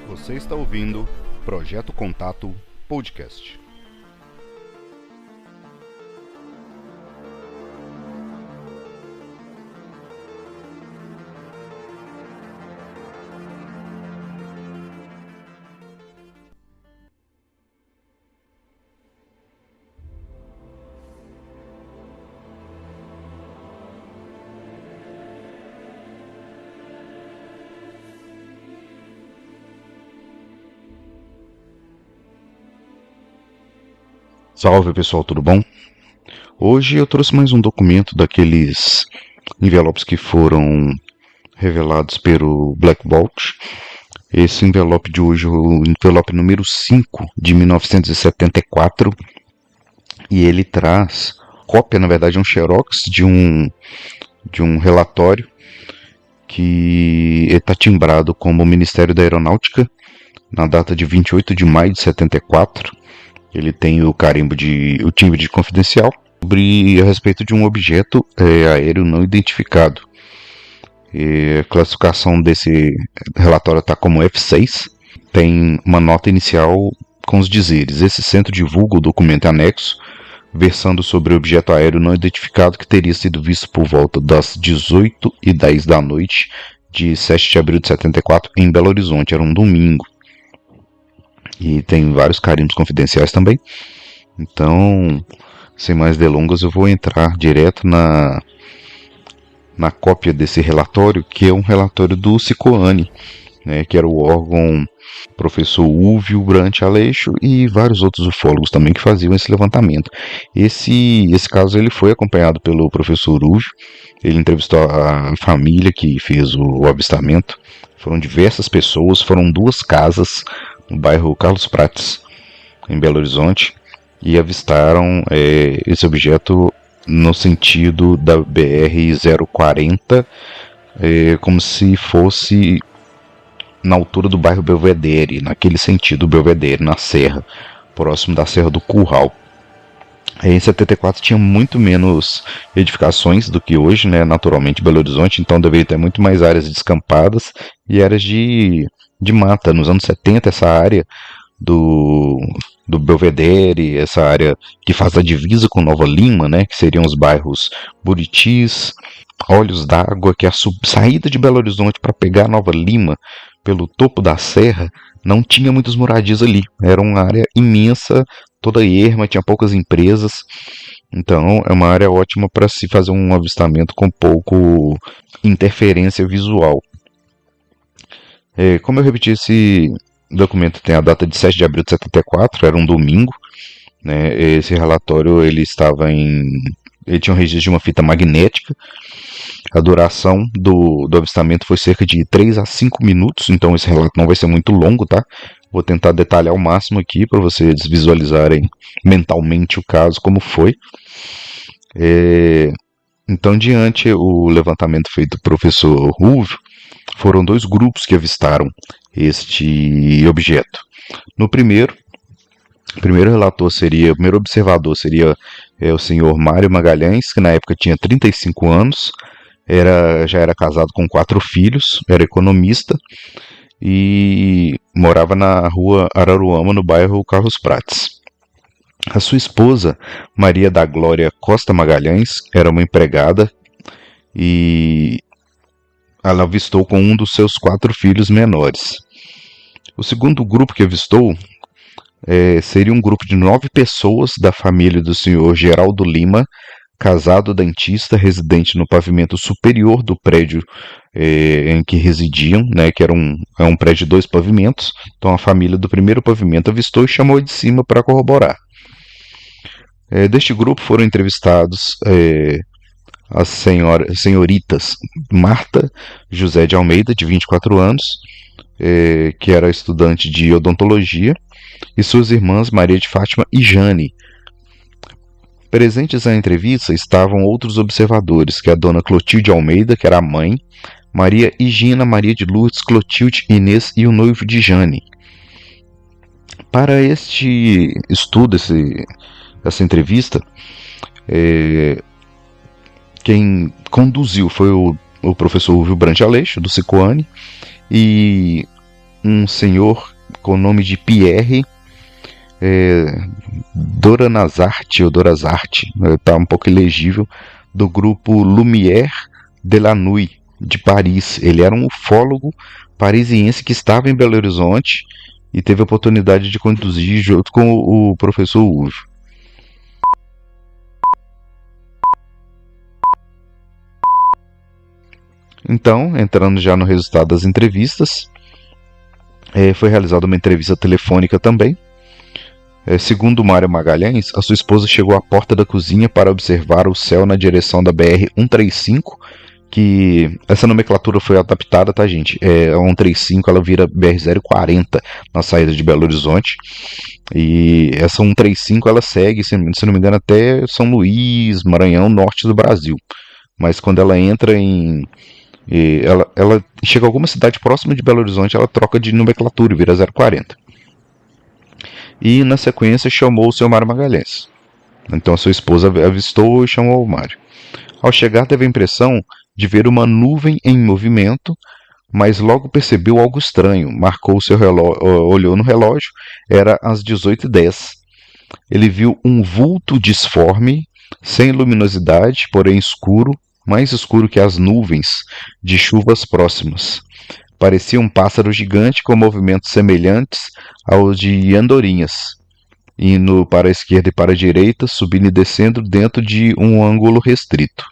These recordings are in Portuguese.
Você está ouvindo Projeto Contato Podcast. Salve pessoal, tudo bom? Hoje eu trouxe mais um documento daqueles envelopes que foram revelados pelo Black Box. Esse envelope de hoje é o envelope número 5 de 1974 e ele traz cópia, na verdade, um xerox de um relatório que está timbrado como Ministério da Aeronáutica na data de 28 de maio de 74. Ele tem o timbre de confidencial a respeito de um objeto aéreo não identificado. A classificação desse relatório está como F6. Tem uma nota inicial com os dizeres: esse centro divulga o documento anexo versando sobre o objeto aéreo não identificado que teria sido visto por volta das 18h10 da noite de 7 de abril de 74 em Belo Horizonte. Era um domingo. E tem vários carimbos confidenciais também. Então, sem mais delongas, eu vou entrar direto na cópia desse relatório, que é um relatório do Cicoane, né, que era o órgão professor Ulvio Brant Aleixo e vários outros ufólogos também que faziam esse levantamento. Esse caso ele foi acompanhado pelo professor Ulvio. Ele entrevistou a família que fez o avistamento. Foram diversas pessoas, foram 2 casas no bairro Carlos Prates, em Belo Horizonte, e avistaram esse objeto no sentido da BR-040, como se fosse na altura do bairro Belvedere, naquele sentido Belvedere, na serra, próximo da Serra do Curral. Em 74 tinha muito menos edificações do que hoje, né? Naturalmente Belo Horizonte, então deveria ter muito mais áreas descampadas e áreas de mata. Nos anos 70, essa área do Belvedere, essa área que faz a divisa com Nova Lima, né, que seriam os bairros Buritis, Olhos d'Água, que é a saída de Belo Horizonte para pegar Nova Lima pelo topo da serra, não tinha muitas moradias ali. Era uma área imensa, toda erma, tinha poucas empresas. Então é uma área ótima para se fazer um avistamento com pouco interferência visual. Como eu repeti, esse documento tem a data de 7 de abril de 74, era um domingo, né? Esse relatório ele tinha um registro de uma fita magnética. A duração do avistamento foi cerca de 3 a 5 minutos, então esse relato não vai ser muito longo, tá? Vou tentar detalhar ao máximo aqui para vocês visualizarem mentalmente o caso, como foi. Então, diante o levantamento feito pelo professor Ruvio, foram 2 grupos que avistaram este objeto. No primeiro observador seria o senhor Mário Magalhães, que na época tinha 35 anos, já era casado com 4 filhos, era economista e morava na rua Araruama, no bairro Carlos Prates. A sua esposa, Maria da Glória Costa Magalhães, era uma empregada e ela avistou com um dos seus 4 filhos menores. O segundo grupo que avistou seria um grupo de 9 pessoas da família do senhor Geraldo Lima, casado dentista, residente no pavimento superior do prédio em que residiam, né, que era um prédio de 2 pavimentos. Então a família do primeiro pavimento avistou e chamou de cima para corroborar. Deste grupo foram entrevistados as senhoritas Marta José de Almeida, de 24 anos, que era estudante de odontologia, e suas irmãs Maria de Fátima e Jane. Presentes na entrevista estavam outros observadores, que é a dona Clotilde Almeida, que era a mãe, Maria Higina Maria de Lourdes, Clotilde, Inês e o noivo de Jane. Para este estudo, essa entrevista, quem conduziu foi o professor Ulvio Brant Aleixo, do Cicoane, e um senhor com o nome de Pierre Doranazarte, ou Dorazarte, está um pouco ilegível, do grupo Lumière de la Nuit, de Paris. Ele era um ufólogo parisiense que estava em Belo Horizonte e teve a oportunidade de conduzir junto com o professor Uve. Então, entrando já no resultado das entrevistas, foi realizada uma entrevista telefônica também. Segundo Mário Magalhães, a sua esposa chegou à porta da cozinha para observar o céu na direção da BR-135, que essa nomenclatura foi adaptada, tá, gente? A 135 ela vira BR-040 na saída de Belo Horizonte, e essa 135 ela segue, se não me engano, até São Luís, Maranhão, norte do Brasil. Mas quando ela entra ela chega a alguma cidade próxima de Belo Horizonte, ela troca de nomenclatura e vira 040. E na sequência chamou o seu Mário Magalhães. Então a sua esposa avistou e chamou o Mário. Ao chegar teve a impressão de ver uma nuvem em movimento, mas logo percebeu algo estranho. Marcou o seu relógio, olhou no relógio, era às 18h10. Ele viu um vulto disforme, sem luminosidade, porém escuro, mais escuro que as nuvens de chuvas próximas. Parecia um pássaro gigante com movimentos semelhantes aos de andorinhas, indo para a esquerda e para a direita, subindo e descendo dentro de um ângulo restrito.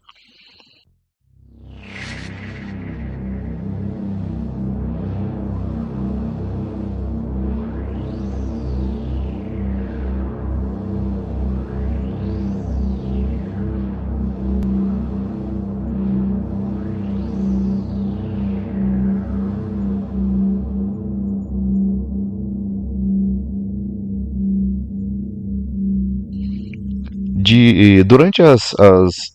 Durante as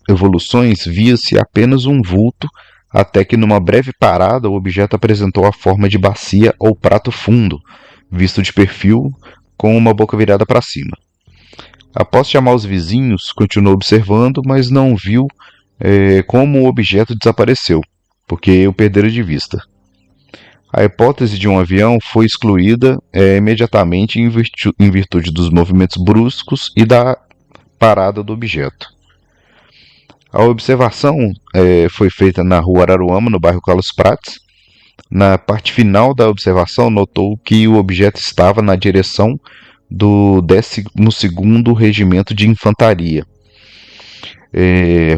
evoluções, via-se apenas um vulto, até que numa breve parada o objeto apresentou a forma de bacia ou prato fundo, visto de perfil, com uma boca virada para cima. Após chamar os vizinhos, continuou observando, mas não viu como o objeto desapareceu, porque o perderam de vista. A hipótese de um avião foi excluída imediatamente em virtude dos movimentos bruscos e da parada do objeto. A observação foi feita na rua Araruama, no bairro Carlos Prates. Na parte final da observação, notou que o objeto estava na direção do 12º Regimento de Infantaria.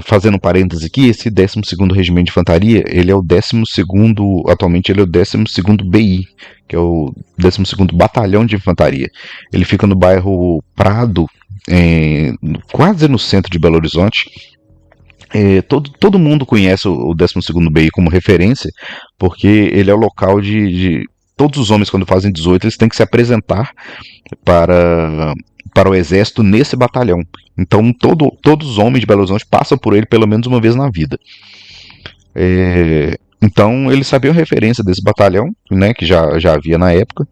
Fazendo um parêntese aqui, esse 12º Regimento de Infantaria, ele é o 12º, atualmente ele é o 12º BI, que é o 12º Batalhão de Infantaria. Ele fica no bairro Prado, quase no centro de Belo Horizonte. Todo mundo conhece o 12º BI como referência, porque ele é o local de todos os homens, quando fazem 18, eles têm que se apresentar para o exército nesse batalhão. Então todos os homens de Belo Horizonte passam por ele pelo menos uma vez na vida. Então eles sabiam a referência desse batalhão, né, que já havia na época,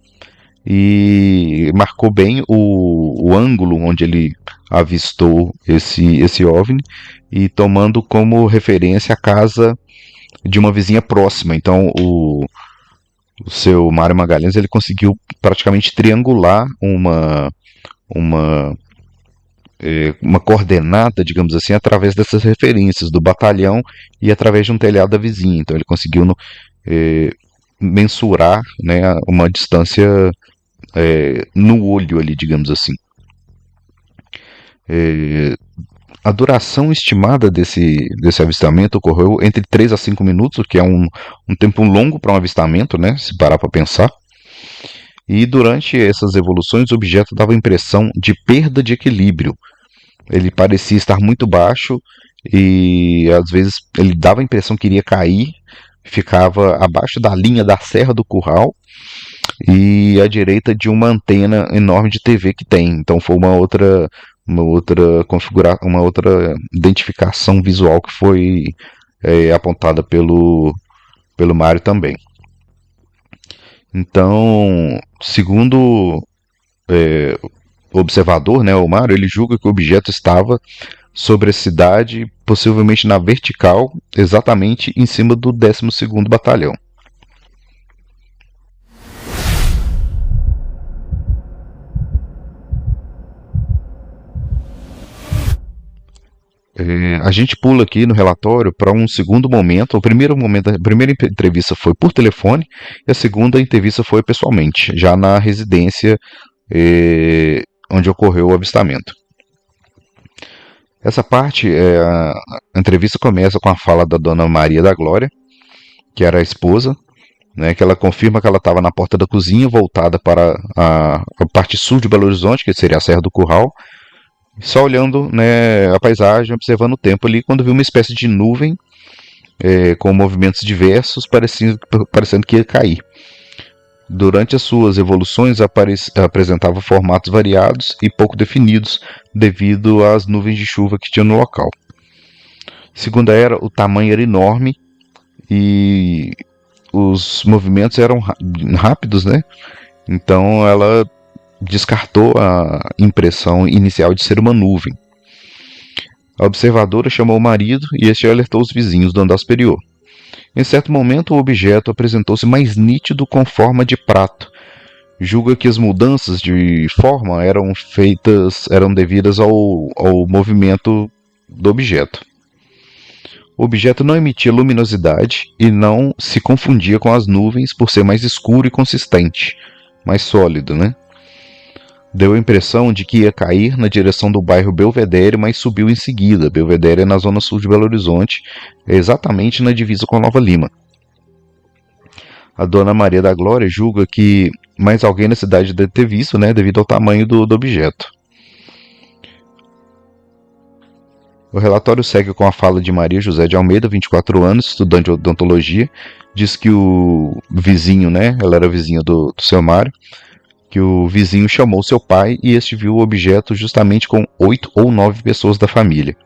e marcou bem o ângulo onde ele avistou esse OVNI, e tomando como referência a casa de uma vizinha próxima. Então o seu Mário Magalhães ele conseguiu praticamente triangular uma coordenada, digamos assim, através dessas referências do batalhão e através de um telhado da vizinha. Então ele conseguiu mensurar, né, uma distância no olho ali, digamos assim. A duração estimada desse avistamento ocorreu entre 3 a 5 minutos, o que é um tempo longo para um avistamento, né, se parar para pensar. E durante essas evoluções o objeto dava a impressão de perda de equilíbrio. Ele parecia estar muito baixo e às vezes ele dava a impressão que iria cair, ficava abaixo da linha da Serra do Curral e à direita de uma antena enorme de TV que tem. Então foi uma outra configuração, uma outra identificação visual que foi apontada pelo Mário também. Então, segundo o observador, né, o Mário, ele julga que o objeto estava sobre a cidade, possivelmente na vertical, exatamente em cima do 12º Batalhão. A gente pula aqui no relatório para um segundo momento. O primeiro momento, a primeira entrevista foi por telefone e a segunda entrevista foi pessoalmente, já na residência onde ocorreu o avistamento. Essa parte, a entrevista começa com a fala da Dona Maria da Glória, que era a esposa, né, que ela confirma que ela estava na porta da cozinha, voltada para a parte sul de Belo Horizonte, que seria a Serra do Curral, só olhando, né, a paisagem, observando o tempo ali, quando viu uma espécie de nuvem com movimentos diversos, parecendo que ia cair. Durante as suas evoluções, apresentava formatos variados e pouco definidos, devido às nuvens de chuva que tinha no local. Segundo ela, o tamanho era enorme e os movimentos eram rápidos, né? Então ela descartou a impressão inicial de ser uma nuvem. A observadora chamou o marido e este alertou os vizinhos do andar superior. Em certo momento, o objeto apresentou-se mais nítido com forma de prato. Julga que as mudanças de forma eram devidas ao movimento do objeto. O objeto não emitia luminosidade e não se confundia com as nuvens por ser mais escuro e consistente, mais sólido, né? Deu a impressão de que ia cair na direção do bairro Belvedere, mas subiu em seguida. Belvedere é na zona sul de Belo Horizonte, exatamente na divisa com a Nova Lima. A Dona Maria da Glória julga que mais alguém na cidade deve ter visto, né, devido ao tamanho do objeto. O relatório segue com a fala de Maria José de Almeida, 24 anos, estudante de odontologia. Diz que o vizinho, né, ela era vizinha do seu Mário, que o vizinho chamou seu pai e este viu o objeto justamente com 8 ou 9 pessoas da família.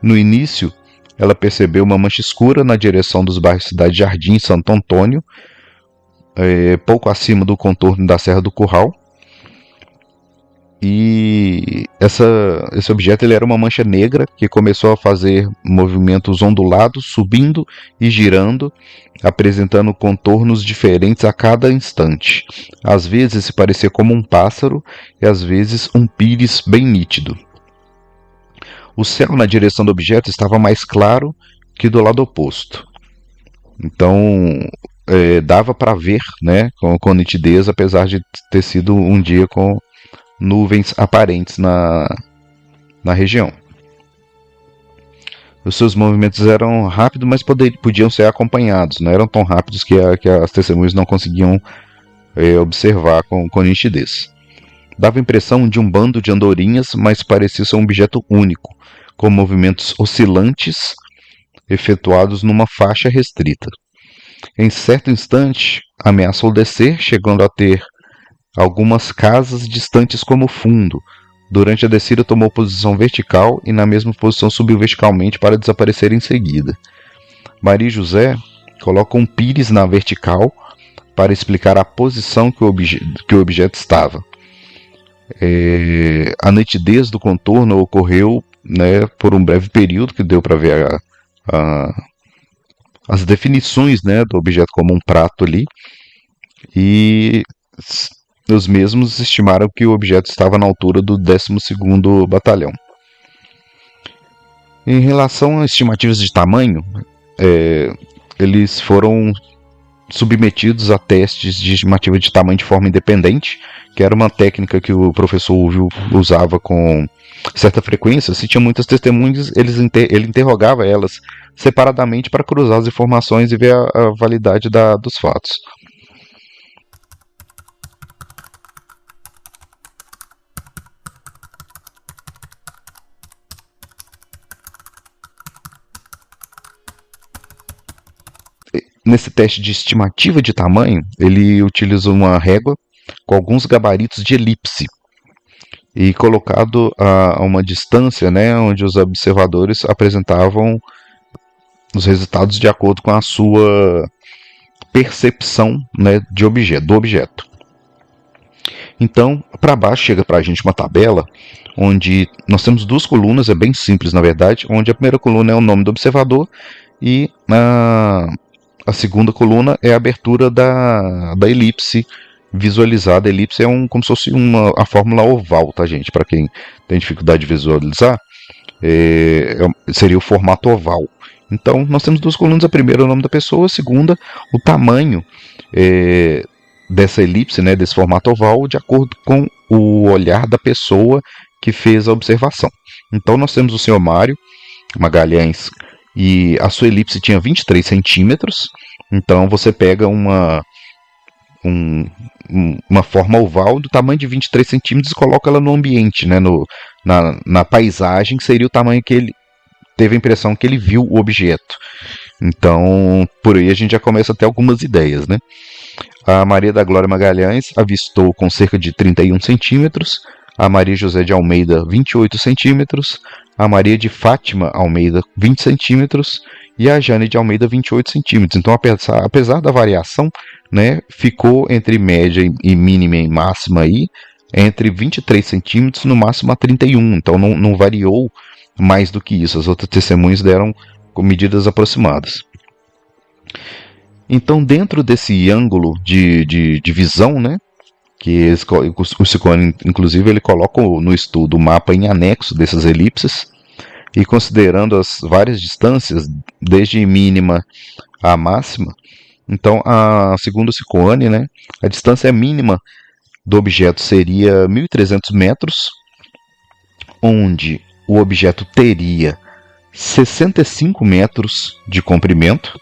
No início, ela percebeu uma mancha escura na direção dos bairros Cidade Jardim e Santo Antônio, pouco acima do contorno da Serra do Curral. E esse objeto ele era uma mancha negra que começou a fazer movimentos ondulados, subindo e girando, apresentando contornos diferentes a cada instante. Às vezes se parecia como um pássaro e às vezes um píris bem nítido. O céu na direção do objeto estava mais claro que do lado oposto. Então dava para ver, né, com nitidez, apesar de ter sido um dia com nuvens aparentes na região. Os seus movimentos eram rápidos, mas podiam ser acompanhados. Não eram tão rápidos que as testemunhas não conseguiam observar com nitidez. Dava a impressão de um bando de andorinhas, mas parecia ser um objeto único, com movimentos oscilantes efetuados numa faixa restrita. Em certo instante, ameaçou descer, chegando a ter algumas casas distantes como fundo. Durante a descida tomou posição vertical e na mesma posição subiu verticalmente para desaparecer em seguida. Maria José coloca um píris na vertical para explicar a posição que o objeto estava. A nitidez do contorno ocorreu, né, por um breve período, que deu para ver as definições, né, do objeto como um prato ali, e os mesmos estimaram que o objeto estava na altura do 12º Batalhão. Em relação a estimativas de tamanho, eles foram submetidos a testes de estimativa de tamanho de forma independente, que era uma técnica que o professor Ulvio usava com certa frequência. Se tinha muitas testemunhas, ele interrogava elas separadamente para cruzar as informações e ver a validade dos fatos. Nesse teste de estimativa de tamanho, ele utilizou uma régua com alguns gabaritos de elipse e colocado a uma distância, né, onde os observadores apresentavam os resultados de acordo com a sua percepção, né, do objeto. Então, para baixo chega para a gente uma tabela onde nós temos duas colunas, é bem simples na verdade, onde a primeira coluna é o nome do observador e a segunda coluna é a abertura da elipse visualizada. A elipse é como se fosse a fórmula oval, tá, gente? Para quem tem dificuldade de visualizar, seria o formato oval. Então, nós temos duas colunas: a primeira é o nome da pessoa, a segunda, o tamanho dessa elipse, né, desse formato oval, de acordo com o olhar da pessoa que fez a observação. Então, nós temos o senhor Mário Magalhães e a sua elipse tinha 23 centímetros. Então, você pega um, uma forma oval do tamanho de 23 centímetros e coloca ela no ambiente, né, na paisagem, que seria o tamanho que ele teve a impressão que ele viu o objeto. Então, por aí a gente já começa a ter algumas ideias, né? A Maria da Glória Magalhães avistou com cerca de 31 centímetros, a Maria José de Almeida 28 centímetros, a Maria de Fátima Almeida 20 centímetros e a Jane de Almeida 28 centímetros. Então, apesar da variação, né, ficou entre média e mínima e máxima aí, entre 23 centímetros, no máximo a 31. Então, não variou mais do que isso. As outras testemunhas deram com medidas aproximadas. Então, dentro desse ângulo de visão, né, que o Ciccone, inclusive, ele coloca no estudo o mapa em anexo dessas elipses, e considerando as várias distâncias, desde mínima a máxima, então, segundo o Ciccone, né, a distância mínima do objeto seria 1.300 metros, onde o objeto teria 65 metros de comprimento,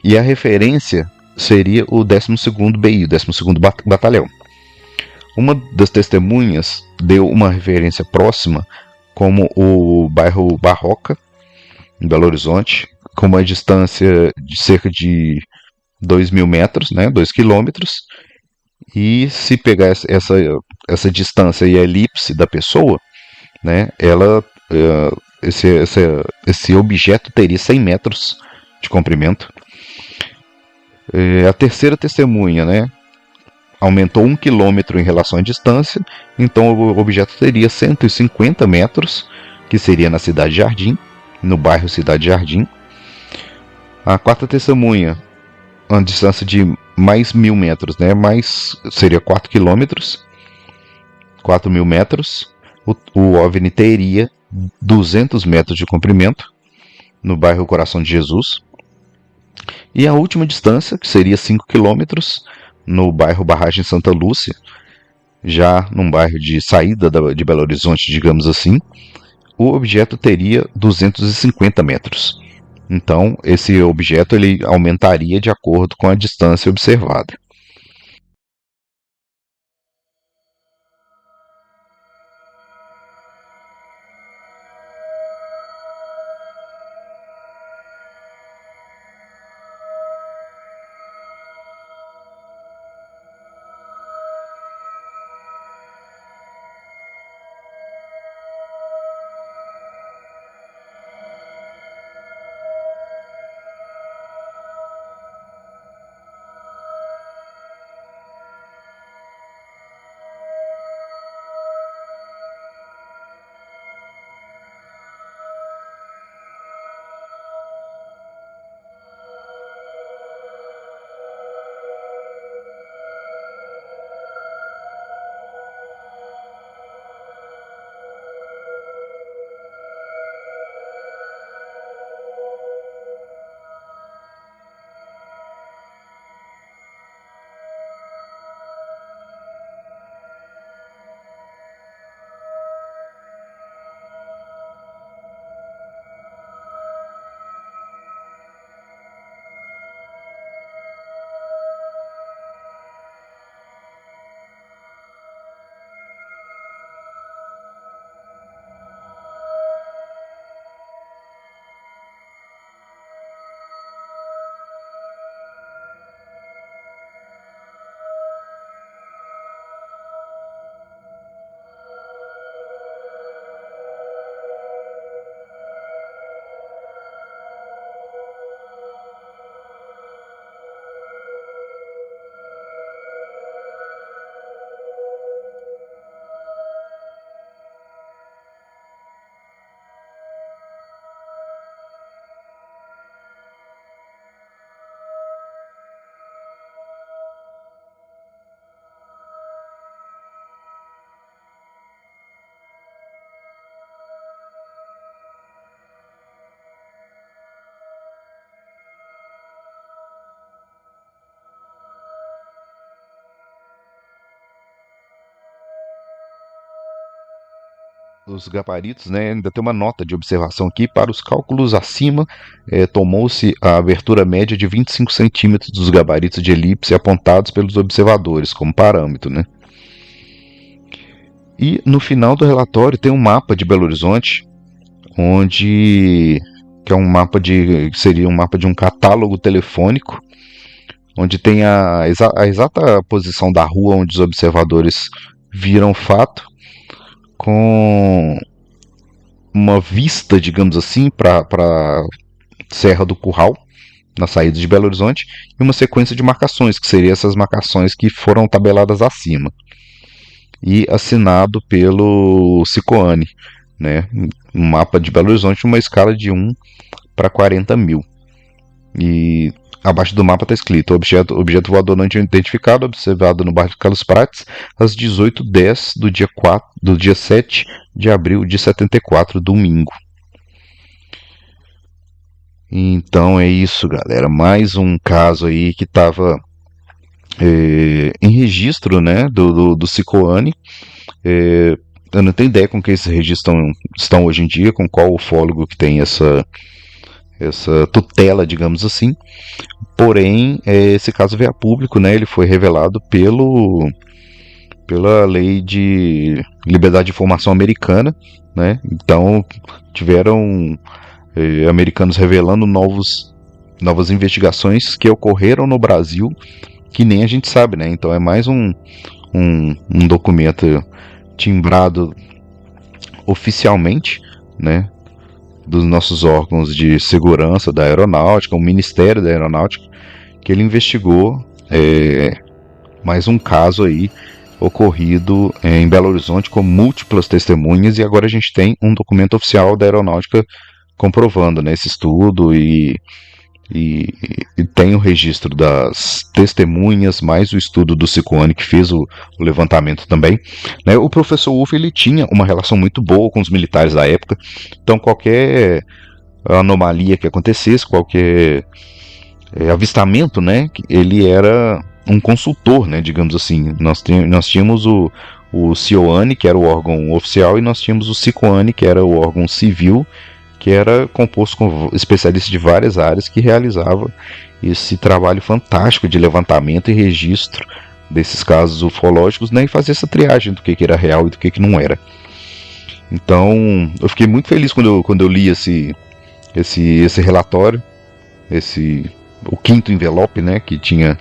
e a referência seria o 12º BI, o 12º Batalhão. Uma das testemunhas deu uma referência próxima, como o bairro Barroca, em Belo Horizonte, com uma distância de cerca de 2.000 metros, né, 2 quilômetros, e se pegar essa distância e a elipse da pessoa, né, esse objeto teria 100 metros de comprimento. A terceira testemunha, né, aumentou 1 quilômetro em relação à distância, então o objeto teria 150 metros, que seria na Cidade Jardim, no bairro Cidade Jardim. A quarta testemunha, uma distância de mais 1.000 metros, né, seria 4 quilômetros, 4.000 metros. O OVNI teria 200 metros de comprimento, no bairro Coração de Jesus. E a última distância, que seria 5 quilômetros, no bairro Barragem Santa Lúcia, já num bairro de saída de Belo Horizonte, digamos assim, o objeto teria 250 metros. Então, esse objeto ele aumentaria de acordo com a distância observada. os gabaritos, né, ainda tem uma nota de observação aqui. Para os cálculos acima, tomou-se a abertura média de 25 centímetros dos gabaritos de elipse apontados pelos observadores como parâmetro, né? E no final do relatório tem um mapa de Belo Horizonte, onde que é um mapa seria um mapa de um catálogo telefônico, onde tem a exata posição da rua onde os observadores viram o fato, com uma vista, digamos assim, para Serra do Curral, na saída de Belo Horizonte, e uma sequência de marcações, que seriam essas marcações que foram tabeladas acima. E assinado pelo Cicoane, né? Um mapa de Belo Horizonte, uma escala de 1 para 40 mil. E abaixo do mapa está escrito: objeto voador não identificado, observado no bairro de Carlos Prates, às 18h10 do dia 7 de abril de 74, domingo. Então é isso, galera. Mais um caso aí que estava em registro, né, do Cicoane. Eu não tenho ideia com que esses registros estão hoje em dia, com qual ufólogo que tem essa tutela, digamos assim. Porém, esse caso veio a público, né? Ele foi revelado pela lei de liberdade de informação americana, né? Então tiveram americanos revelando novas investigações que ocorreram no Brasil, que nem a gente sabe, né? Então é mais um documento timbrado oficialmente, né, dos nossos órgãos de segurança da aeronáutica, o Ministério da Aeronáutica, que ele investigou mais um caso aí ocorrido em Belo Horizonte com múltiplas testemunhas, e agora a gente tem um documento oficial da aeronáutica comprovando, né, esse estudo, e tem o registro das testemunhas, mais o estudo do Cicoane, que fez o levantamento também, né? O professor Wolff, ele tinha uma relação muito boa com os militares da época, então qualquer anomalia que acontecesse, qualquer avistamento, né, ele era um consultor, né, digamos assim. Nós tínhamos o CIOANE, que era o órgão oficial, e nós tínhamos o Cicoane, que era o órgão civil, que era composto com especialistas de várias áreas que realizava esse trabalho fantástico de levantamento e registro desses casos ufológicos, né, e fazer essa triagem do que era real e do que não era. Então, eu fiquei muito feliz quando eu li esse relatório, o quinto envelope, né, que tinha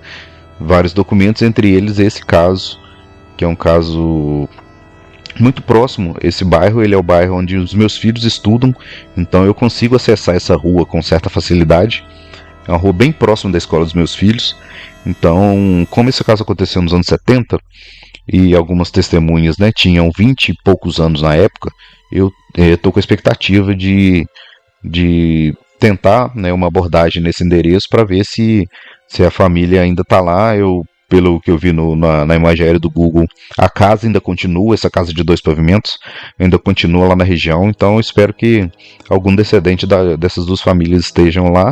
vários documentos, entre eles esse caso, que é um caso muito próximo. Esse bairro, ele é o bairro onde os meus filhos estudam, então eu consigo acessar essa rua com certa facilidade. É uma rua bem próxima da escola dos meus filhos. Então, como esse caso aconteceu nos anos 70, e algumas testemunhas, né, tinham 20 e poucos anos na época, eu estou com a expectativa de tentar, né, uma abordagem nesse endereço para ver se a família ainda está lá. Pelo que eu vi na imagem aérea do Google, a casa ainda continua, essa casa de 2 pavimentos, ainda continua lá na região, então eu espero que algum descendente dessas 2 famílias estejam lá,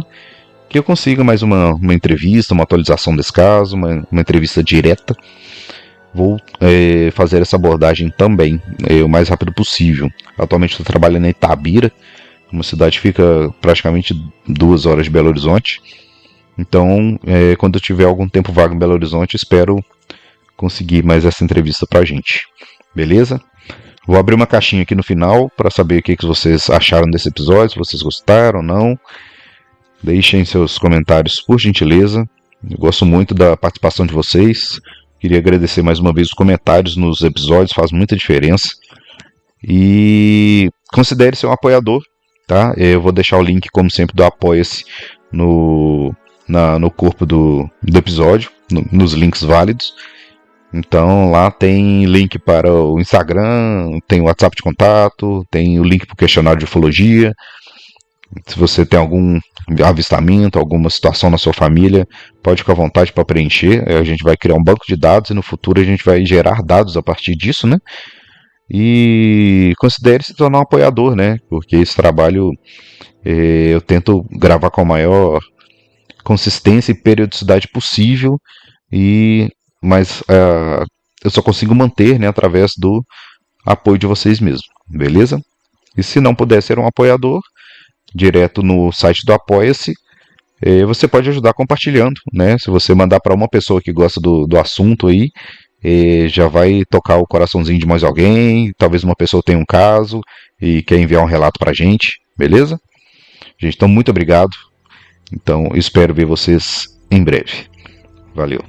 que eu consiga mais uma entrevista, uma atualização desse caso, uma entrevista direta. Vou fazer essa abordagem também, o mais rápido possível. Atualmente estou trabalhando em Itabira, uma cidade que fica praticamente 2 horas de Belo Horizonte. Então, quando eu tiver algum tempo vago em Belo Horizonte, espero conseguir mais essa entrevista pra gente. Beleza? Vou abrir uma caixinha aqui no final para saber o que vocês acharam desse episódio, se vocês gostaram ou não. Deixem seus comentários, por gentileza. Eu gosto muito da participação de vocês. Queria agradecer mais uma vez os comentários nos episódios, faz muita diferença. E considere ser um apoiador, tá? Eu vou deixar o link, como sempre, do Apoia-se no corpo do episódio, nos links válidos. Então lá tem link para o Instagram, tem o WhatsApp de contato, tem o link para o questionário de ufologia. Se você tem algum avistamento, alguma situação na sua família, pode ficar à vontade para preencher. A gente vai criar um banco de dados e no futuro a gente vai gerar dados a partir disso, né? E considere se tornar um apoiador, né? Porque esse trabalho eu tento gravar com a maior consistência e periodicidade possível, mas eu só consigo manter, né, através do apoio de vocês mesmos. beleza? E se não puder ser um apoiador, direto no site do Apoia-se, você pode ajudar compartilhando, né? Se você mandar para uma pessoa que gosta do assunto aí, já vai tocar o coraçãozinho de mais alguém. Talvez uma pessoa tenha um caso e quer enviar um relato para a gente, beleza? Gente, então muito obrigado. Então espero ver vocês em breve. Valeu.